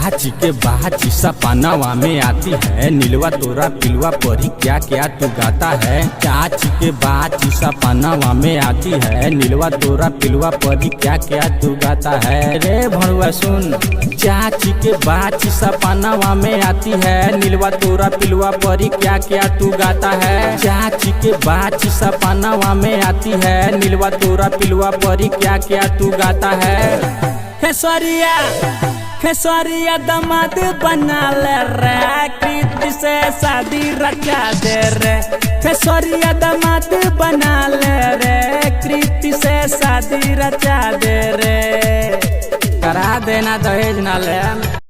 चाची के बाची सपनावा में आती है, नीलवा तोरा पिलवा परी क्या क्या तू गाता है। चाची के बाची सपनावा में आती है, नीलवा तोरा पिलवा परी क्या क्या तू गाता है। रे भणुआ सुन, चाची के बाची सपनावा में आती है, नीलवा तोरा पिलवा परी क्या क्या तू गाता है। चाची के बाची सपनावा में आती है, नीलवा तोरा पिलवा परी क्या क्या तू गाता है। खेसरिया दामाद बना ले रे, कृति से शादी रचा दे रे। खेसरिया दामाद बना ले रे, कृति से शादी रचा दे रे। करा देना दहेज ना ले।